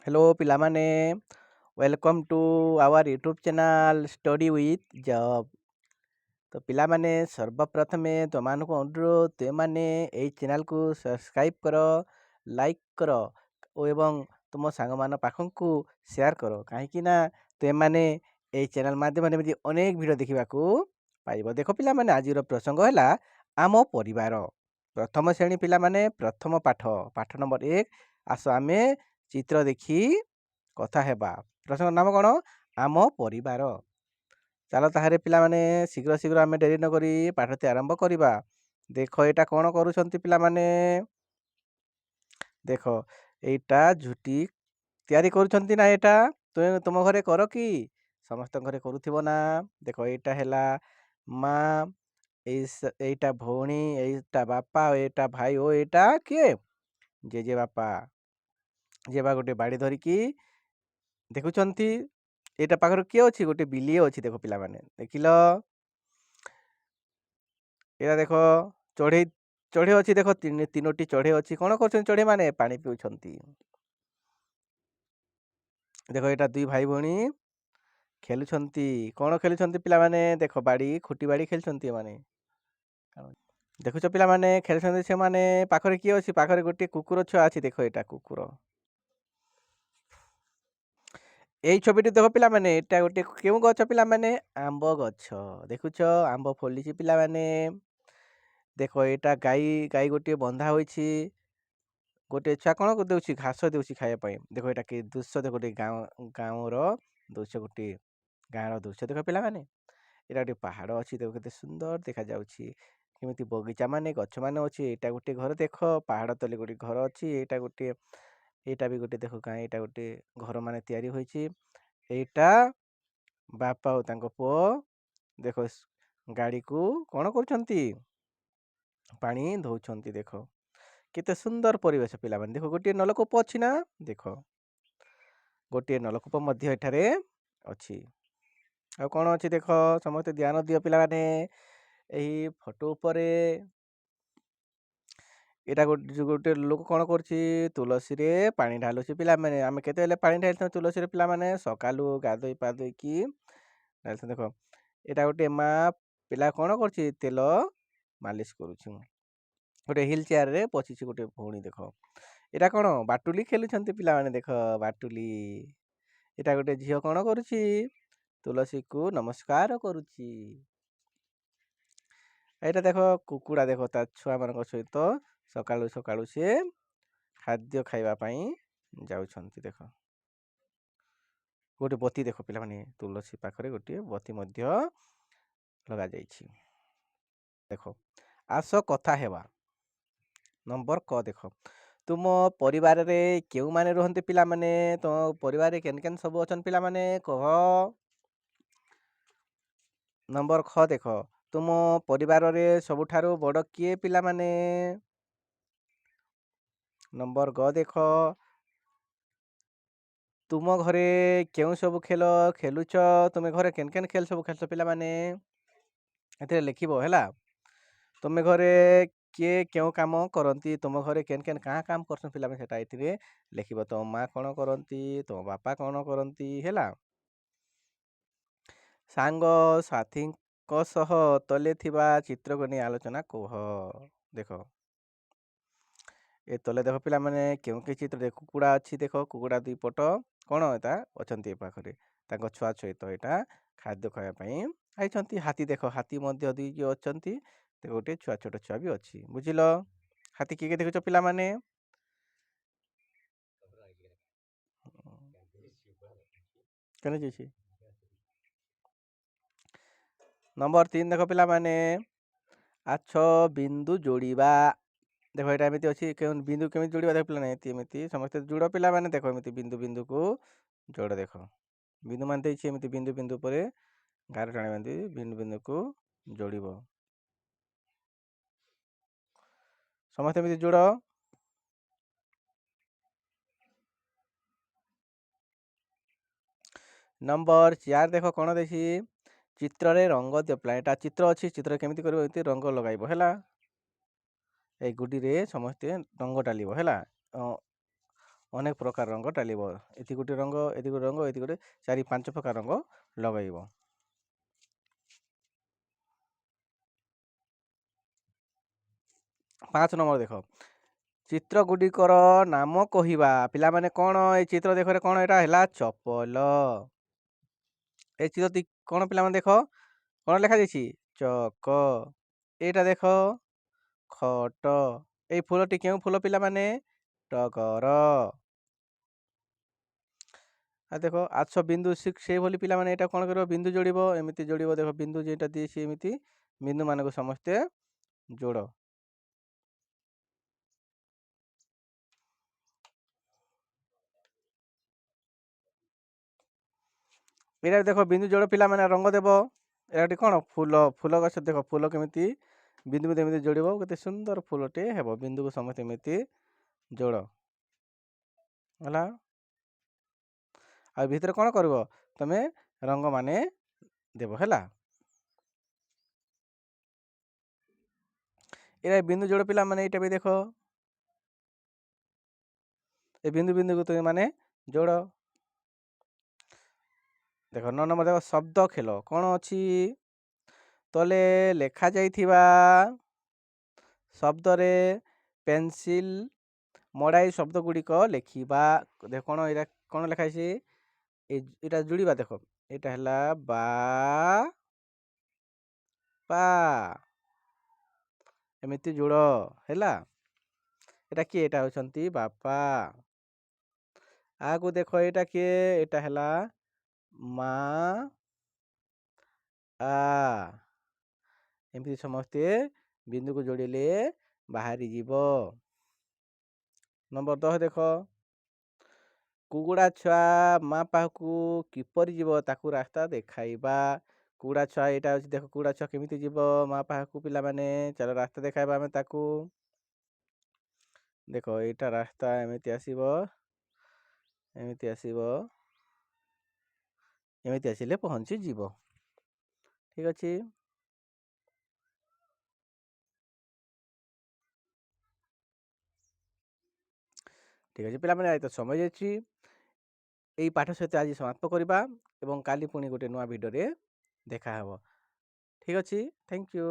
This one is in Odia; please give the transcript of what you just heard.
हेलो ପିଲାମାନେ welcome to our YouTube channel study with job. ତ ପିଲାମାନେ ସର୍ବପ୍ରଥମେ ତୁମମାନଙ୍କୁ ଅନୁରୋଧ ତୁମମାନେ ଏହି ଚ୍ୟାନେଲ୍କୁ ସବସ୍କ୍ରାଇବ୍ କର, ଲାଇକ୍ କର ଏବଂ ତୁମ ସାଙ୍ଗମାନଙ୍କ ପାଖକୁ ସେୟାର କର, କାହିଁକି ନା ତୁମମାନେ ଏହି ଚ୍ୟାନେଲ୍ ମାଧ୍ୟମରେ ଏମିତି ଅନେକ ଭିଡ଼ିଓ ଦେଖିବାକୁ ପାଇବ। ଦେଖ ପିଲାମାନେ, ଆଜିର ପ୍ରସଙ୍ଗ ହେଲା ଆମ ପରିବାର। ପ୍ରଥମ ଶ୍ରେଣୀ ପିଲାମାନେ ପ୍ରଥମ ପାଠ ନମ୍ବର 1। ଆସ ଆମେ ଚିତ୍ର ଦେଖି କଥା ହେବା। ପ୍ରସଙ୍ଗ ନାମ କ'ଣ? ଆମ ପରିବାର। ଚାଲ ତାହେଲେ ପିଲାମାନେ ଶୀଘ୍ର ଶୀଘ୍ର ଆମେ ଡେରି ନକରି ପାଠଟି ଆରମ୍ଭ କରିବା। ଦେଖ ଏଇଟା କ'ଣ କରୁଛନ୍ତି ପିଲାମାନେ? ଦେଖ ଏଇଟା ଝୁଟି ତିଆରି କରୁଛନ୍ତି ନା? ଏଇଟା ତୁମେ ତୁମ ଘରେ କର କି? ସମସ୍ତଙ୍କ ଘରେ କରୁଥିବ ନା? ଦେଖ ଏଇଟା ହେଲା ମା, ଏଇଟା ଭଉଣୀ, ଏଇଟା ବାପା, ଏଇଟା ଭାଇ ଓ ଏଇଟା କିଏ? ଜେଜେ ବାପା। ଜେବା ଗୋଟେ ବାଡ଼ି ଧରିକି ଦେଖୁଛନ୍ତି। ଏଇଟା ପାଖରେ କିଏ ଅଛି? ଗୋଟେ ବିଲେଇ ଅଛି। ଦେଖ ପିଲାମାନେ, ଦେଖିଲ? ଏଇଟା ଦେଖ ଚଢ଼େଇ ଚଢ଼େଇ ଅଛି। ଦେଖ ତିନୋଟି ଚଢ଼େଇ ଅଛି। କ'ଣ କରୁଛନ୍ତି ଚଢ଼େଇ ମାନେ? ପାଣି ପିଉଛନ୍ତି। ଦେଖ ଏଇଟା ଦୁଇ ଭାଇ ଭଉଣୀ ଖେଳୁଛନ୍ତି। କ'ଣ ଖେଳୁଛନ୍ତି ପିଲାମାନେ? ଦେଖ ବାଡ଼ି, ଖୁଟି ବାଡ଼ି ଖେଳୁଛନ୍ତି ଏମାନେ। ଦେଖୁଛ ପିଲାମାନେ ଖେଳୁଛନ୍ତି ସେମାନେ। ପାଖରେ କିଏ ଅଛି? ପାଖରେ ଗୋଟିଏ କୁକୁର ଛୁଆ ଅଛି। ଦେଖ ଏଇଟା କୁକୁର। এই ছবিটি দেখো ପିଲାମାନେ, ଏଇଟା ଗୋଟେ କେଉଁ ଗଛ ପିଲାମାନେ? ଆମ୍ବ ଗଛ। ଦେଖୁଛ ଆମ୍ବ ଫଳିଛି ପିଲାମାନେ। ଦେଖ ଏଇଟା ଗାଈ ଗୋଟିଏ ବନ୍ଧା ହୋଇଛି। ଗୋଟେ ଛୁଆ କ'ଣ ଦେଉଛି? ଘାସ ଦେଉଛି ଖାଇବା ପାଇଁ। ଦେଖ ଏଇଟା କି ଦୃଶ୍ୟ? ଦେଖ ଗୋଟେ ଗାଁର ଦୃଶ୍ୟ, ଗୋଟେ ଗାଁର ଦୃଶ୍ୟ ଦେଖ ପିଲାମାନେ। ଏଇଟା ଗୋଟେ ପାହାଡ଼ ଅଛି। ଦେଖ କେତେ ସୁନ୍ଦର ଦେଖାଯାଉଛି। କେମିତି ବଗିଚା ମାନେ ଗଛ ମାନେ ଅଛି। ଏଇଟା ଗୋଟେ ଘର। ଦେଖ ପାହାଡ଼ ତଳେ ଗୋଟେ ଘର ଅଛି। ଏଇଟା ବି ଗୋଟେ ଦେଖ ଗାଁ। ଏଇଟା ଗୋଟେ ଘର ମାନେ ତିଆରି ହୋଇଛି। ଏଇଟା ବାପା ଓ ତାଙ୍କ ପୁଅ ଦେଖ ଗାଡ଼ିକୁ କ'ଣ କରୁଛନ୍ତି? ପାଣି ଦଉଛନ୍ତି। ଦେଖ କେତେ ସୁନ୍ଦର ପରିବେଶ ପିଲାମାନେ। ଦେଖ ଗୋଟିଏ ନଳକୂପ ଅଛି ନା? ଦେଖ ଗୋଟିଏ ନଳକୂପ ମଧ୍ୟ ଏଠାରେ ଅଛି। ଆଉ କ'ଣ ଅଛି? ଦେଖ ସମସ୍ତେ ଧ୍ୟାନ ଦିଅ ପିଲାମାନେ ଏହି ଫଟୋ ଉପରେ। ଏଇଟା ଗୋଟେ ଲୋକ କ'ଣ କରୁଛି? ତୁଳସୀରେ ପାଣି ଢାଲୁଛି ପିଲାମାନେ। ଆମେ କେତେବେଳେ ପାଣି ଢାଳିଥାଉ ତୁଳସୀରେ ପିଲାମାନେ? ସକାଳୁ ଗାଧୋଇ ପାଧୋଇକି ଢାଳିଥାଉ। ଦେଖ ଏଇଟା ଗୋଟେ ମା ପିଲା କ'ଣ କରୁଛି? ତେଲ ମାଲିସ କରୁଛି। ଗୋଟେ ହିଲ୍ ଚେୟାରରେ ବସିଛି ଗୋଟେ ଭଉଣୀ। ଦେଖ ଏଇଟା କ'ଣ? ବାଟୁଲି ଖେଳୁଛନ୍ତି ପିଲାମାନେ। ଦେଖ ବାଟୁଲି। ଏଇଟା ଗୋଟେ ଝିଅ କ'ଣ କରୁଛି? ତୁଳସୀକୁ ନମସ୍କାର କରୁଛି। ଏଇଟା ଦେଖ କୁକୁଡ଼ା। ଦେଖ ତା ଛୁଆମାନଙ୍କ ସହିତ ସକାଳୁ ସକାଳୁ ସିଏ ଖାଦ୍ୟ ଖାଇବା ପାଇଁ ଯାଉଛନ୍ତି। ଦେଖ ଗୋଟେ ବତୀ। ଦେଖ ପିଲାମାନେ ତୁଳସୀ ପାଖରେ ଗୋଟିଏ ବତୀ ମଧ୍ୟ ଲଗାଯାଇଛି। ଦେଖ ଆସ କଥା ହେବା। ନମ୍ବର କ। ଦେଖ ତୁମ ପରିବାରରେ କେଉଁମାନେ ରୁହନ୍ତି ପିଲାମାନେ? ତୁମ ପରିବାରରେ କେନ୍ କେନ୍ ସବୁ ଅଛନ୍ତି ପିଲାମାନେ? କହ। ନମ୍ବର ଖ। ଦେଖ ତୁମ ପରିବାରରେ ସବୁଠାରୁ ବଡ଼ କିଏ ପିଲାମାନେ? ନମ୍ବର ଗ। ଦେଖ ତୁମ ଘରେ କେଉଁ ସବୁ ଖେଳ ଖେଲୁଛ? ତୁମେ ଘରେ କେନ୍ କେନ୍ ଖେଳ ସବୁ ଖେଳୁଛ ପିଲାମାନେ? ଏଥିରେ ଲେଖିବ ହେଲା। ତୁମେ ଘରେ କିଏ କେଉଁ କାମ କରନ୍ତି? ତୁମ ଘରେ କେନ୍ କେନ୍ କାଁ କାମ କରୁଛନ୍ତି ପିଲାମାନେ? ସେଟା ଏଥିରେ ଲେଖିବ। ତୁମ ମା କ'ଣ କରନ୍ତି? ତୁମ ବାପା କ'ଣ କରନ୍ତି? ହେଲା। ସାଙ୍ଗ ସାଥୀଙ୍କ ସହ ତଳେ ଥିବା ଚିତ୍ରକୁ ନେଇ ଆଲୋଚନା କୁହ। ଦେଖ ଏ ତଳେ ଦେଖ ପିଲାମାନେ କେଉଁ କେଉଁ ଚିତ୍ର? ଦେଖ କୁକୁଡ଼ା ଅଛି। ଦେଖ କୁକୁଡ଼ା ଦୁଇ ପଟ କ'ଣ ଏଟା ଅଛନ୍ତି ଏ ପାଖରେ ତାଙ୍କ ଛୁଆ ସହିତ ଏଇଟା ଖାଦ୍ୟ ଖାଇବା ପାଇଁ ଆଇଛନ୍ତି। ହାତୀ। ଦେଖ ହାତୀ ମଧ୍ୟ ଦୁଇ ଅଛନ୍ତି। ଦେଖ ଗୋଟେ ଛୋଟ ଛୁଆ ବି ଅଛି। ବୁଝିଲ? ହାତୀ କିଏ କିଏ ଦେଖୁଛ ପିଲାମାନେ? କେନ ଯାଇଛି? ନମ୍ବର 3 ଦେଖ ପିଲାମାନେ, ଆଛ ବିନ୍ଦୁ ଯୋଡ଼ିବା। ଦେଖ ଏଇଟା ଏମିତି ଅଛି। ବିନ୍ଦୁ କେମିତି ଯୋଡ଼ିବା? ଦେଖ ପିଲାମାନେ ଏମିତି ସମସ୍ତେ ଯୋଡ଼ ପିଲାମାନେ। ଦେଖ ଏମିତି ବିନ୍ଦୁ ବିନ୍ଦୁକୁ ଯୋଡ଼। ଦେଖ ବିନ୍ଦୁ ମାନେ ଦେଇଛି ଏମିତି ବିନ୍ଦୁ ବିନ୍ଦୁ ଉପରେ ଗାର ଟାଣିବା। ଏମିତି ବିନ୍ଦୁ ବିନ୍ଦୁକୁ ଯୋଡ଼ିବ। ସମସ୍ତେ ଏମିତି ଯୋଡ଼। ନମ୍ବର 4 ଦେଖ କ'ଣ ଦେଇଛି? ଚିତ୍ରରେ ରଙ୍ଗ ଦିଅ ପିଲା। ଏଇଟା ଚିତ୍ର ଅଛି। ଚିତ୍ର କେମିତି କରିବ? ଏମିତି ରଙ୍ଗ ଲଗାଇବ ହେଲା। এই গুটিরে ସମସ୍ତେ ରଙ୍ଗ ଡାଲିବ ହେଲା। ଅନେକ ପ୍ରକାର ରଙ୍ଗ ଟାଳିବ। ଏତି ଗୋଟେ ରଙ୍ଗ, ଏତି ଗୋଟେ ରଙ୍ଗ, ଏତି ଗୋଟେ 4-5 ପ୍ରକାର ରଙ୍ଗ ଲଗାଇବ। 5 ନମ୍ବର ଦେଖ, ଚିତ୍ର ଗୁଡ଼ିକର ନାମ କହିବା। ପିଲାମାନେ କ'ଣ ଏଇ ଚିତ୍ର ଦେଖରେ କ'ଣ ଏଇଟା ହେଲା ଚପଲ। ଏ ଚିତ୍ରଟି କ'ଣ ପିଲାମାନେ ଦେଖ କ'ଣ ଲେଖାଯାଇଛି ଚକ। ଏଇଟା ଦେଖ ଖଟ। ଏଇ ଫୁଲଟି କେଉଁ ଫୁଲ ପିଲାମାନେ ଟଗର। ଆଉ ଦେଖ ଆଛ ବିନ୍ଦୁ ସେଇଭଳି ପିଲାମାନେ ଏଇଟା କ'ଣ କରିବ ବିନ୍ଦୁ ଯୋଡ଼ିବ। ଏମିତି ଯୋଡ଼ିବ। ଦେଖ ବିନ୍ଦୁ ଯେଇଟା ଦେଇଛି ଏମିତି ବିନ୍ଦୁମାନଙ୍କୁ ସମସ୍ତେ ଯୋଡ଼। ଏଇଟା ଦେଖ ବିନ୍ଦୁ ଯୋଡ଼ ପିଲାମାନେ ରଙ୍ଗ ଦେବ। ଏଇଟା କ'ଣ ଫୁଲ। ଫୁଲ ଗଛ ଦେଖ ଫୁଲ କେମିତି ବିନ୍ଦୁ ବିନ୍ଦୁ ଏମିତି ଯୋଡ଼ିବ। କେତେ ସୁନ୍ଦର ଫୁଲଟେ ହେବ। ବିନ୍ଦୁକୁ ସମସ୍ତେ ଏମିତି ଯୋଡ଼ ହେଲା। ଆଉ ଭିତରେ କ'ଣ କରିବ ତମେ ରଙ୍ଗ ମାନେ ଦେବ ହେଲା। ଏଇଟା ବିନ୍ଦୁ ଯୋଡ଼ ପିଲାମାନେ ଏଇଟା ବି ଦେଖ। ଏ ବିନ୍ଦୁ ବିନ୍ଦୁକୁ ତୁମେ ମାନେ ଯୋଡ଼। ଦେଖ 9 ନମ୍ବର ଦେଖ ଶବ୍ଦ ଖେଳ। କ'ଣ ଅଛି ତଳେ ଲେଖାଯାଇଥିବା ଶବ୍ଦରେ ପେନସିଲ ମଡ଼ାଇ ଶବ୍ଦ ଗୁଡ଼ିକ ଲେଖିବା। ଦେଖ କ'ଣ ଏଇଟା କ'ଣ ଲେଖା ହେଇଛି ଏଇଟା ଯୋଡ଼ିବା। ଦେଖ ଏଇଟା ହେଲା ବା ପା ଏମିତି ଯୋଡ଼ ହେଲା। ଏଇଟା କିଏ ଏଇଟା ହେଉଛନ୍ତି ବାପା। ଆଗକୁ ଦେଖ ଏଇଟା କିଏ ଏଇଟା ହେଲା ମା ଆ। ଏମିତି ସମସ୍ତେ ବିନ୍ଦୁକୁ ଯୋଡ଼ିଲେ ବାହାରି ଯିବ। ନମ୍ବର 10 ଦେଖ କୁକୁଡ଼ା ଛୁଆ ମା ପାଖକୁ କିପରି ଯିବ ତାକୁ ରାସ୍ତା ଦେଖାଇବା। କୁକୁଡ଼ା ଛୁଆ ଏଇଟା ହେଉଛି ଦେଖ କୁକୁଡ଼ା ଛୁଆ କେମିତି ଯିବ ମା ପାଖକୁ ପିଲାମାନେ ଚାଲ ରାସ୍ତା ଦେଖାଇବା ଆମେ ତାକୁ। ଦେଖ ଏଇଟା ରାସ୍ତା ଏମିତି ଆସିବ, ଏମିତି ଆସିବ, ଏମିତି ଆସିଲେ ପହଞ୍ଚିଯିବ। ଠିକ୍ ଅଛି। ଠିକ୍ ଅଛି ପିଲାମାନେ ଆଜି ତ ସମୟ ଯାଇଛି। ଏଇ ପାଠ ସହିତ ଆଜି ସମାପ୍ତ କରିବା ଏବଂ କାଲି ପୁଣି ଗୋଟେ ନୂଆ ଭିଡ଼ିଓରେ ଦେଖାହେବ। ଠିକ୍ ଅଛି। Thank you.